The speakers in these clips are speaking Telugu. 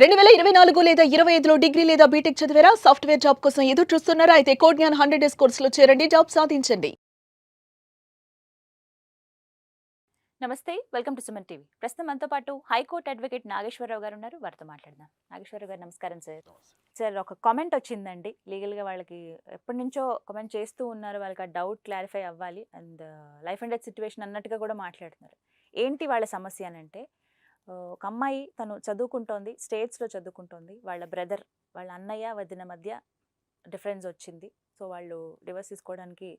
2024 లేదా 25లో డిగ్రీ లేదా బీటెక్ చదివారా? సాఫ్ట్‌వేర్ జాబ్ కోసం ఎదురు చూస్తున్నారా? అయితే కోడ్ జ్ఞాన్ 100 డేస్ కోర్సులో చేరండి. జాబ్ సాధించండి. నమస్తే వెల్కమ్ టు సుమన్ టీవీ. ప్రస్తుతం మనతో పాటు హైకోర్టు అడ్వకేట్ నాగేశ్వరరావు గారు ఉన్నారు. వారితో మాట్లాడదాం. నాగేశ్వరరావు గారు నమస్కారం సార్. సార్ ఒక కామెంట్ వచ్చిందండి. లీగల్గా వాళ్ళకి ఎప్పటి నుంచో కామెంట్ చేస్తూ ఉన్నారు. వాళ్ళకి ఆ డౌట్ క్లారిఫై అవ్వాలి and life and death situation అన్నట్టుగా కూడా మాట్లాడుతున్నారు. ఏంటి వాళ్ళ సమస్య అని అంటే ఒక అమ్మాయి తను చదువుకుంటోంది, స్టేట్స్లో చదువుకుంటోంది. వాళ్ళ బ్రదర్, వాళ్ళ అన్నయ్య వదిన మధ్య డిఫరెన్స్ వచ్చింది. సో వాళ్ళు డివోర్స్ తీసుకోవడానికి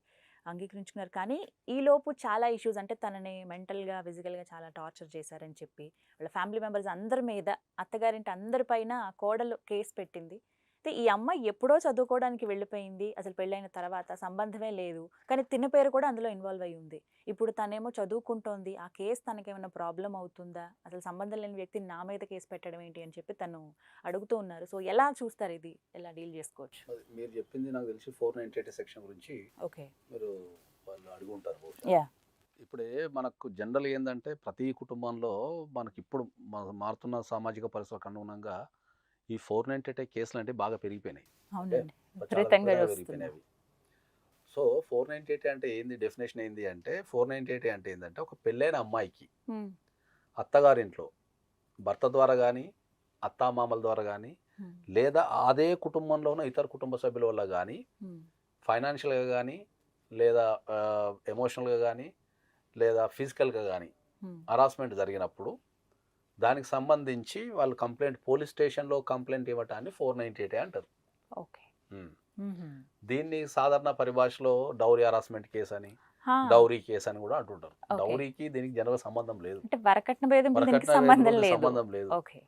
అంగీకరించుకున్నారు. కానీ ఈలోపు చాలా ఇష్యూస్, అంటే తనని మెంటల్గా ఫిజికల్గా చాలా టార్చర్ చేశారని చెప్పి వాళ్ళ ఫ్యామిలీ మెంబర్స్ అందరి మీద, అత్తగారింటి అందరిపైన ఆ కోడలు కేసు పెట్టింది. అయితే ఈ అమ్మాయి ఎప్పుడో చదువుకోవడానికి వెళ్ళిపోయింది, అసలు పెళ్ళైన తర్వాత సంబంధమే లేదు. కానీ తిన్న పేరు కూడా అందులో ఇన్వాల్వ్ అయి ఉంది. ఇప్పుడు తనేమో చదువుకుంటోంది, ఆ కేసు తనకేమైనా ప్రాబ్లం అవుతుందా, అసలు సంబంధం లేని వ్యక్తిని నా మీద కేసు పెట్టడం ఏంటి అని చెప్పి తను అడుగుతూ ఉన్నారు. సో ఎలా చూస్తారు, ఇది ఎలా డీల్ చేసుకోవచ్చు? మీరు చెప్పింది నాకు తెలిసి 498 సెక్షన్ గురించి ఓకే. మీరు వాళ్ళు అడుగుంటారు బహుశా. యా. ఇప్పుడే మనకు జనరల్ ఏంటంటే ప్రతి కుటుంబంలో మనకి ఇప్పుడు మారుతున్న సామాజిక పరిస్థితులకు అనుగుణంగా ఈ 498 కేసులు అంటే బాగా పెరిగిపోయినాయి. అవునండి, చాలా విపరీతంగా త్వరగా చూస్తున్నాం. పెరిగిపోయినాయి అవి. సో 498 అంటే ఏంది, డెఫినేషన్ ఏంది అంటే 498 అంటే ఏంటంటే ఒక పెళ్ళైన అమ్మాయికి అత్తగారింట్లో భర్త ద్వారా కానీ అత్తామామల ద్వారా కానీ లేదా అదే కుటుంబంలో ఉన్న ఇతర కుటుంబ సభ్యుల వల్ల కానీ ఫైనాన్షియల్గా కానీ లేదా ఎమోషనల్గా కానీ లేదా ఫిజికల్గా కానీ హరాస్మెంట్ జరిగినప్పుడు దానికి సంబంధించి వాళ్ళు కంప్లైంట్ పోలీస్ స్టేషన్లో కంప్లైంట్ ఇవ్వటాన్ని 498 అంటారు. ఓకే. దీన్ని సాధారణ పరిభాషలో డౌరీ హరాస్మెంట్ కేసు అని, డౌరీ కేసు అని కూడా అంటుంటారు. డౌరీకి దీనికి జనరల్ సంబంధం లేదు, అంటే వరకట్న భేదం దీనికి వరకట్న సంబంధం లేదు. సంబంధం లేదు. ఓకే.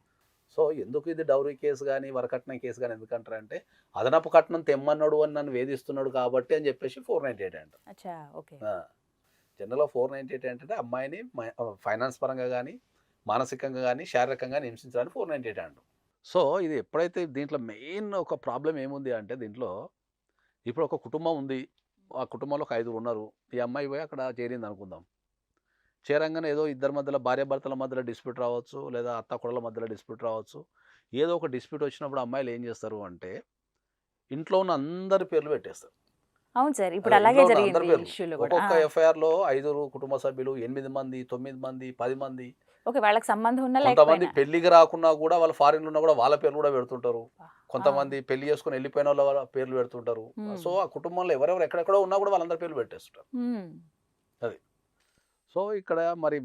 సో ఎందుకు ఇది డౌరీ కేసు కానీ వరకట్నం కేసు కానీ ఎందుకంటారంటే అదనపు కట్నం తెమ్మన్నాడు అని నన్ను వేధిస్తున్నాడు కాబట్టి అని చెప్పేసి 498 అంటారు. అచ్చా. ఓకే. జనరల్గా 498 అంటే అమ్మాయిని ఫైనాన్స్ పరంగా కానీ మానసికంగా కానీ శారీరకంగా హింసించడానికి 498 అంటారు. సో ఇది ఎప్పుడైతే దీంట్లో మెయిన్ ఒక ప్రాబ్లం ఏముంది అంటే దీంట్లో ఇప్పుడు ఒక కుటుంబం ఉంది, ఆ కుటుంబంలో ఒక 5 ఉన్నారు. ఈ అమ్మాయి పోయి అక్కడ చేరింది అనుకుందాం. చేరంగానే ఏదో ఇద్దరి మధ్యలో భార్యాభర్తల మధ్యలో డిస్ప్యూట్ రావచ్చు, లేదా అత్త కొడల మధ్యలో డిస్ప్యూట్ రావచ్చు. ఏదో ఒక డిస్ప్యూట్ వచ్చినప్పుడు అమ్మాయిలు ఏం చేస్తారు అంటే ఇంట్లో ఉన్న అందరి పేర్లు పెట్టేస్తారు. అవును సార్, ఇప్పుడు అలాగే ఇంట్లో ఉన్న అందరి జరిగింది పేర్లు. ఇష్యూలు కూడా. ఒక్కొక్క ఎఫ్ఐఆర్లో 5 కుటుంబ సభ్యులు, 8 మంది, 9 మంది, 10 మంది, ఓకే, వాళ్ళకి సంబంధం ఉన్నా కొంతమంది లేకపోయినా. పెళ్లికి రాకున్నా కూడా వాళ్ళు ఫారిన్లో ఉన్నా కూడా వాళ్ళ పేర్లు కూడా పెడుతుంటారు. కొంతమంది పెళ్లి చేసుకుని వెళ్ళిపోయిన వాళ్ళ పేర్లు పెడుతుంటారు. సో ఆ కుటుంబంలో ఎవరెవరు ఎక్కడెక్కడో ఉన్నా కూడా వాళ్ళందరి పేర్లు పెట్టేస్తుంటారు. అది. సో ఇక్కడ మరి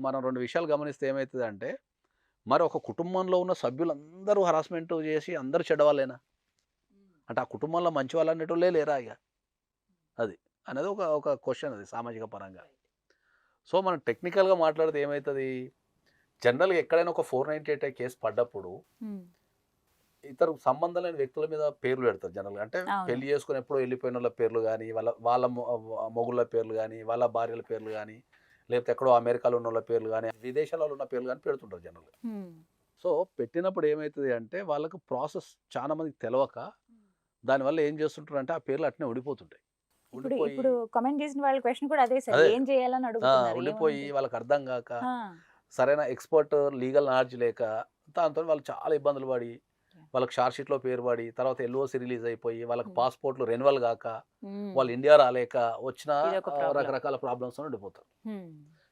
మనం 2 విషయాలు గమనిస్తే ఏమవుతుంది అంటే మరి ఒక కుటుంబంలో ఉన్న సభ్యులందరూ హరాస్మెంట్ చేసి అందరూ చెడ్డవాళ్ళేనా అంటే ఆ కుటుంబంలో మంచి వాళ్ళు అనేటోళ్ళే లేరా ఇక అది అనేది ఒక క్వశ్చన్, అది సామాజిక పరంగా. సో మనం టెక్నికల్గా మాట్లాడితే ఏమవుతుంది, జనరల్గా ఎక్కడైనా ఒక 498 కేసు పడ్డప్పుడు ఇతరు సంబంధం లేని వ్యక్తుల మీద పేర్లు పెడతారు జనరల్గా. అంటే పెళ్లి చేసుకుని ఎప్పుడో వెళ్ళిపోయిన వాళ్ళ పేర్లు కానీ, వాళ్ళ మొగుళ్ళ పేర్లు కానీ, వాళ్ళ భార్యల పేర్లు కానీ, లేకపోతే ఎక్కడో అమెరికాలో ఉన్న వాళ్ళ పేర్లు కానీ, విదేశాలలో ఉన్న పేర్లు కానీ పెడుతుంటారు జనరల్గా. సో పెట్టినప్పుడు ఏమవుతుంది అంటే వాళ్ళకు ప్రాసెస్ చాలా మందికి తెలియక దానివల్ల ఏం చేస్తుంటారు అంటే ఆ పేర్లు అట్నే ఉండిపోతుంటాయి. ఇప్పుడు కామెంట్ చేసిన వాళ్ళ క్వశ్చన్ కూడా అదే సార్, ఏం చేయాలని అడుగుతున్నారు. ఉండిపోయి వాళ్ళకి అర్థం కాక, సరైన ఎక్స్పర్ట్ లీగల్ నాలెడ్జ్ లేక దాంతో వాళ్ళు చాలా ఇబ్బందులు పడి, వాళ్ళకి షార్ట్ షీట్లో పేరు పడి, తర్వాత ఎల్ఓసి రిలీజ్ అయిపోయి వాళ్ళకి పాస్పోర్ట్లు రెన్యువల్ కాక, వాళ్ళు ఇండియా రాలేక వచ్చిన రకరకాల ప్రాబ్లమ్స్ ఉండిపోతారు.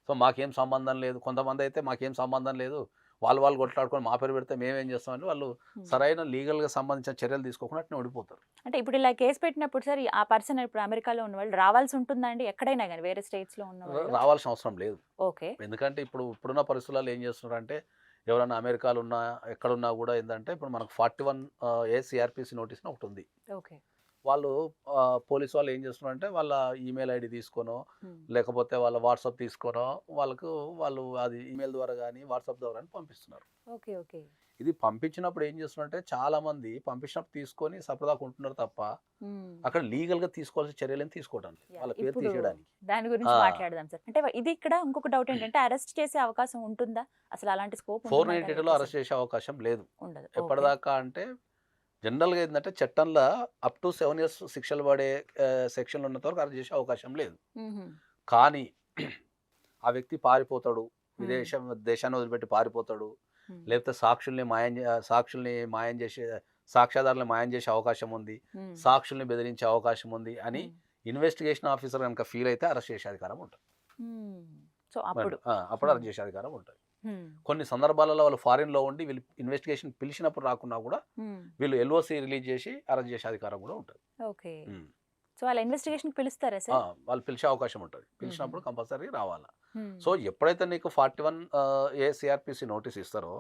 సో మాకేం సంబంధం లేదు, కొంతమంది అయితే మాకేం సంబంధం లేదు, వాళ్ళు కొట్లాడుకొని మా పేరు పెడితే మేమేం చేస్తామంటే వాళ్ళు సరైన లీగల్గా సంబంధించిన చర్యలు తీసుకోకుండా అట్నే ఓడిపోతారు. అంటే ఇప్పుడు ఇలా కేసు పెట్టినప్పుడు సార్ ఆ పర్సన్ ఇప్పుడు అమెరికాలో ఉన్న వాళ్ళు రావాల్సి ఉంటుందా అండి, ఎక్కడైనా కానీ వేరే స్టేట్స్లో ఉన్న వాళ్ళు? రావాల్సిన అవసరం లేదు. ఓకే. ఎందుకంటే ఇప్పుడున్న పరిస్థితుల్లో ఏం చేస్తున్నారంటే ఎవరైనా అమెరికాలో ఉన్నా ఎక్కడున్నా కూడా ఏంటంటే ఇప్పుడు మనకు 41 ACRPC నోటీస్ ఒకటి ఉంది. ఓకే. వాళ్ళు పోలీసు వాళ్ళు ఏం చేస్తున్నారంటే వాళ్ళ ఈమెయిల్ ఐడి తీసుకోనో లేకపోతే వాళ్ళ వాట్సాప్ తీసుకోనో వాళ్ళు అది ఈమెయిల్ ద్వారా కానీ వాట్సాప్ ద్వారా కానీ పంపిస్తున్నారు. ఓకే. ఓకే. ఇది పంపించినప్పుడు ఏం చేస్తున్నారంటే చాలా మంది పంపించినప్పుడు తీసుకొని సపదాకు ఉంటున్నారు తప్ప అక్కడ లీగల్ గా తీసుకోవాల్సిన చర్యలు తీసుకోవడానికి వాళ్ళ పేరు తీసేయడానికి. దాని గురించి మాట్లాడదాం సార్. అంటే ఇది ఇక్కడ ఇంకొక డౌట్ ఏంటంటే అరెస్ట్ చేసే అవకాశం ఉంటుందా, అసలు అలాంటి స్కోప్? 498లో అరెస్ట్ చేసే అవకాశం లేదు. ఉండదు. ఎప్పటిదాకా అంటే జనరల్గా ఏంటంటే చట్టంలో అప్ టు 7 years శిక్షలు పడే సెక్షన్లు ఉన్నంత వరకు అరెస్ట్ చేసే అవకాశం లేదు. కానీ ఆ వ్యక్తి పారిపోతాడు, దేశాన్ని వదిలిపెట్టి పారిపోతాడు, లేకపోతే సాక్షుల్ని మాయం చేసే సాక్ష్యాధారులను మాయం చేసే అవకాశం ఉంది, సాక్షుల్ని బెదిరించే అవకాశం ఉంది అని ఇన్వెస్టిగేషన్ ఆఫీసర్ కనుక ఫీల్ అయితే అరెస్ట్ చేసే అధికారం ఉంటుంది. సో అప్పుడు అప్పుడు అరెస్ట్ చేసే అధికారం ఉంటుంది. కొన్ని సందర్భాలలో వాళ్ళు ఫారిన్ లో ఉండి వీళ్ళు ఇన్వెస్టిగేషన్ పిలిచినప్పుడు రాకున్నా కూడా వీళ్ళు ఎల్ఓసి రిలీజ్ చేసి అరెస్ట్ చేసే అధికారం కూడా ఉంటుంది. ఓకే. సో వాళ్ళ ఇన్వెస్టిగేషన్ పిలుస్తారా సార్? వాళ్ళు పిలిచే అవకాశం ఉంటుంది. పిలిచినప్పుడు కంపల్సరీ రావాలా. సో ఎప్పుడైతే నీకు 41 ఏ సిఆర్పిసి నోటీస్ ఇస్తారో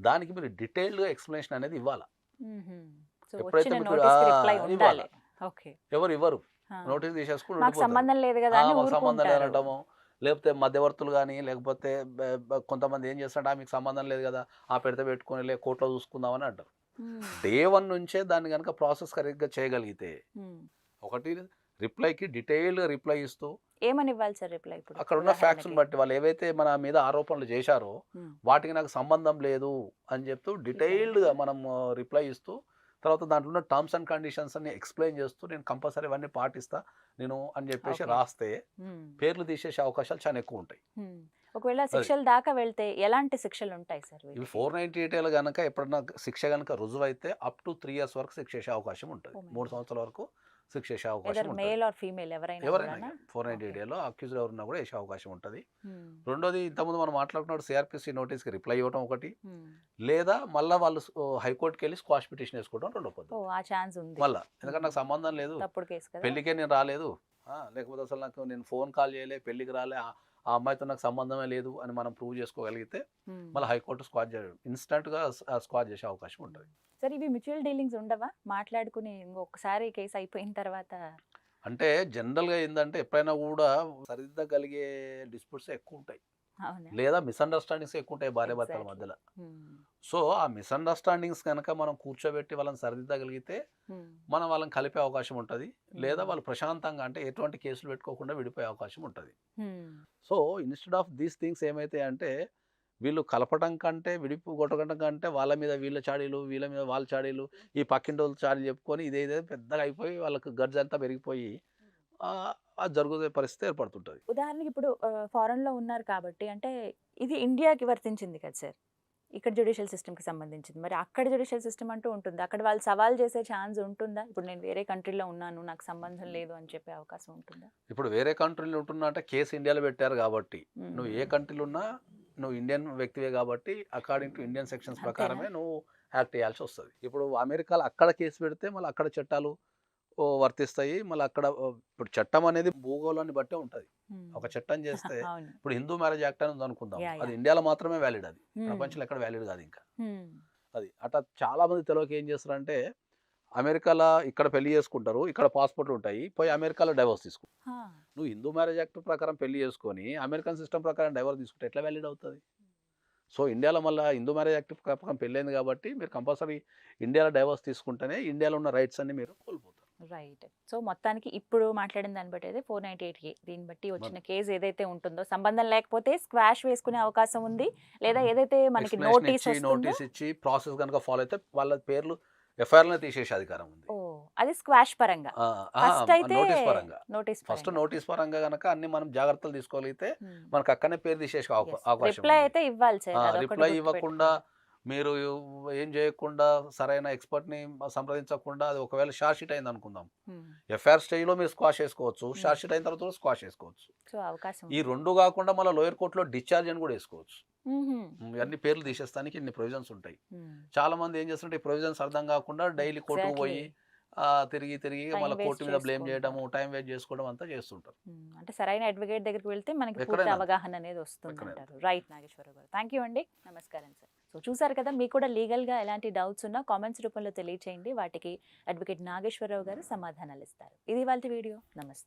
దానికి మీరు డీటెయిల్డ్ గా ఎక్స్ప్లెనేషన్ అనేది ఇవ్వాలా. ఎప్పుడైతే ఎవరు ఇవ్వరు, నోటీస్ తీసేసుకుని మాకు సంబంధం లేదు కదా అని మాకు సంబంధం ఊరుకుంటారు. లేనటము, లేకపోతే మధ్యవర్తులు కానీ లేకపోతే కొంతమంది ఏం చేస్తారంటే మీకు సంబంధం లేదు కదా ఆ పెడితే పెట్టుకొని కోర్టులో చూసుకుందామని అంటారు. డే 1 నుంచే దాన్ని కనుక ప్రాసెస్ కరెక్ట్గా చేయగలిగితే ఒకటి రిప్లైకి డీటెయిల్గా రిప్లై ఇస్తూ ఏమని ఇవ్వాలి సార్ రిప్లై? ఇప్పుడు అక్కడ ఉన్న ఫ్యాక్ట్స్ని బట్టి వాళ్ళు ఏవైతే మన మీద ఆరోపణలు చేశారో వాటికి నాకు సంబంధం లేదు అని చెప్తూ డీటెయిల్డ్గా మనం రిప్లై ఇస్తూ తర్వాత దాంట్లో ఉన్న టర్మ్స్ అండ్ కండిషన్స్ అన్ని ఎక్స్ప్లెయిన్ చేస్తూ నేను కంపల్సరీ ఇవన్నీ పాటిస్తా నేను అని చెప్పేసి రాస్తే పేర్లు తీసేసే అవకాశాలు చాలా ఎక్కువ ఉంటాయి. ఒకవేళ శిక్షల దాకా వెళ్తే ఎలాంటి శిక్షలు ఉంటాయి సార్? ఇవి 498 కనుక ఎప్పుడన్నా శిక్ష కనుక రుజువు అయితే అప్ టు 3 years వరకు శిక్ష చేసే అవకాశం ఉంటుంది. 3 సంవత్సరాల వరకు శిక్ష చేసే అవకాశం ఉంటుంది. మేల్ ఆర్ ఫీమేల్ ఎవరైనా 498 అక్యూజ్డ్ ఎవరున్నా కూడా వేసే అవకాశం ఉంటుంది. రెండోది ఇంతకుముందు మనం మాట్లాడుకున్నప్పుడు సిఆర్పిసి నోటీస్కి రిప్లై ఇవ్వడం ఒకటి, లేదా మళ్ళీ వాళ్ళు హైకోర్టుకి వెళ్ళి స్క్వాష్ పిటిషన్ వేసుకోవడం రెండో పద్ధతి. ఆ ఛాన్స్ ఉంది మళ్ళీ ఎందుకంటే నాకు సంబంధం లేదు, పెళ్లికే నేను రాలేదు, లేకపోతే అసలు నాకు నేను ఫోన్ కాల్ చేయలే, పెళ్లికి రాలే, ఆ అమ్మాయితో నాకు సంబంధమే లేదు అని మనం ప్రూవ్ చేసుకోగలిగితే మళ్ళీ హైకోర్టు స్క్వాష్ చేయడం ఇన్స్టెంట్గా స్క్వాష్ చేసే అవకాశం ఉంటుంది. సరే ఇవి మ్యూచువల్ డీలింగ్స్ ఉండవా? మాట్లాడుకుని ఇంకొకసారి కేసు అయిపోయిన తర్వాత అంటే జనరల్గా ఏంటంటే ఎప్పుడైనా కూడా సరిదిద్దగలిగే డిస్ప్యూట్స్ ఎక్కువ ఉంటాయి, లేదా మిస్అండర్స్టాండింగ్స్ ఎక్కువ ఉంటాయి భార్యాభర్తల మధ్యలో. సో ఆ మిస్అండర్స్టాండింగ్స్ కనుక మనం కూర్చోబెట్టి వాళ్ళని సరిదిద్దగలిగితే మనం వాళ్ళని కలిపే అవకాశం ఉంటుంది, లేదా వాళ్ళు ప్రశాంతంగా అంటే ఎటువంటి కేసులు పెట్టుకోకుండా విడిపోయే అవకాశం ఉంటుంది. So instead of these things ఏమైతే అంటే వీళ్ళు కలపడం కంటే కొట్టడం కంటే వాళ్ళ మీద వీళ్ళ చాడీలు వీళ్ళ మీద వాళ్ళ చాడీలు ఈ పక్కింటి వాళ్ళ చాడీలు చెప్పుకొని ఇదే పెద్దగా అయిపోయి వాళ్ళకి గర్జ అంతా పెరిగిపోయి అది జరుగుతున్న పరిస్థితి ఏర్పడుతుంటుంది. ఉదాహరణకి ఇప్పుడు ఫారెన్ లో ఉన్నారు కాబట్టి అంటే ఇది ఇండియాకి వర్తించింది కదా సార్, ఇక్కడ జ్యుడిషియల్ సిస్టమ్కి సంబంధించింది. మరి అక్కడ జ్యుడిషియల్ సిస్టమ్ అంటూ ఉంటుంది, అక్కడ వాళ్ళు సవాల్ చేసే ఛాన్స్ ఉంటుందా? ఇప్పుడు నేను వేరే కంట్రీలో ఉన్నాను నాకు సంబంధం లేదు అని చెప్పే అవకాశం ఉంటుందా? ఇప్పుడు వేరే కంట్రీలో ఉంటున్నా అంటే కేసు ఇండియాలో పెట్టారు కాబట్టి నువ్వు ఏ కంట్రీలో ఉన్నా నువ్వు ఇండియన్ వ్యక్తివే కాబట్టి అకార్డింగ్ టు ఇండియన్ సెక్షన్స్ ప్రకారమే నువ్వు యాక్ట్ చేయాల్సి వస్తుంది. ఇప్పుడు అమెరికాలో అక్కడ కేసు పెడితే మళ్ళీ అక్కడ చట్టాలు వర్తిస్తాయి. మళ్ళీ అక్కడ ఇప్పుడు చట్టం అనేది భూగోళాన్ని బట్టే ఉంటుంది. ఒక చట్టం చేస్తే ఇప్పుడు హిందూ మ్యారేజ్ యాక్ట్ అని ఉంది అనుకుందాం, అది ఇండియాలో మాత్రమే వ్యాలిడ్, అది ప్రపంచంలో ఎక్కడ వ్యాలిడ్ కాదు ఇంకా. అది అట్లా చాలా మంది తెలియక ఏం చేస్తారంటే అమెరికాలో ఇక్కడ పెళ్లి చేసుకుంటారు, ఇక్కడ పాస్పోర్ట్లు ఉంటాయి, పోయి అమెరికాలో డైవర్స్ తీసుకుంటారు. నువ్వు హిందూ మ్యారేజ్ యాక్ట్ ప్రకారం పెళ్లి చేసుకొని అమెరికన్ సిస్టమ్ ప్రకారం డైవర్స్ తీసుకుంటే ఎట్లా వ్యాలిడ్ అవుతుంది? సో ఇండియాలో మళ్ళీ హిందూ మ్యారేజ్ యాక్ట్ ప్రకారం పెళ్ళైంది కాబట్టి మీరు కంపల్సరీ ఇండియాలో డైవర్స్ తీసుకుంటేనే ఇండియాలో ఉన్న రైట్స్ అన్ని మీరు కోల్పోతారు. రైట్. సో మొత్తానికి ఇప్పుడు మాట్లాడిన దాన్ని బట్టి అయితే 498 దీన్ని బట్టి వచ్చిన కేసు ఏదైతే ఉంటుందో సంబంధం లేకపోతే స్క్వాష్ వేసుకునే అవకాశం ఉంది, లేదా ఏదైతే మనకి నోటీస్ ఇచ్చి ప్రాసెస్ కనుక ఫాలో అయితే వాళ్ళ పేర్లు ఎఫ్ఐఆర్ తీసేసే అధికారం ఉంది. అది స్క్వాష్ పరంగా. ఫస్ట్ నోటీస్ పరంగా కనుక అన్ని మనం జాగ్రత్తలు తీసుకోగలిగితే మనకు అక్కడనే పేరు తీసేసే అవకాశం. రిప్లై అయితే ఇవ్వాలి సార్, రిప్లై ఇవ్వకుండా మీరు ఏం చేయకుండా సరైన ఎక్స్పర్ట్ని సంప్రదించకుండా అది ఒకవేళ షార్ట్ షీట్ అయింది అనుకుందాం, ఎఫ్ఐఆర్ స్టేజ్లో మీరు స్క్వాష్ చేసుకోవచ్చు, షార్ట్ షీట్ అయిన తర్వాత స్క్వాష్ చేసుకోవచ్చు. ఈ రెండు కాకుండా మళ్ళీ లోయర్ కోర్టులో డిశ్చార్జ్ అని కూడా వేసుకోవచ్చు. ఇవన్నీ పేర్లు తీసేస్తానికి ఇన్ని ప్రొవిజన్స్ ఉంటాయి. చాలా మంది ఏం చేస్తుంటే ఈ ప్రొవిజన్స్ అర్థం కాకుండా డైలీ కోర్టుకు పోయి తిరిగి మళ్ళీ కోర్టు మీద బ్లేమ్ చేయడము, టైం వేస్ట్ చేసుకోవడం అంతా చేస్తుంటారు. అంటే సరైన అడ్వకేట్ దగ్గరికి వెళ్తే మనకి పూర్తి అవగాహన అనేది వస్తుంది అంటారు. రైట్ నాగేశ్వరరావు గారు, థ్యాంక్ యూ అండి, నమస్కారం సార్. సో చూసారు కదా, మీకు కూడా లీగల్గా ఎలాంటి డౌట్స్ ఉన్నా కామెంట్స్ రూపంలో తెలియచేయండి, వాటికి అడ్వకేట్ నాగేశ్వరరావు గారు సమాధానాలు ఇస్తారు. ఇది వాళ్ళ వీడియో. నమస్తే.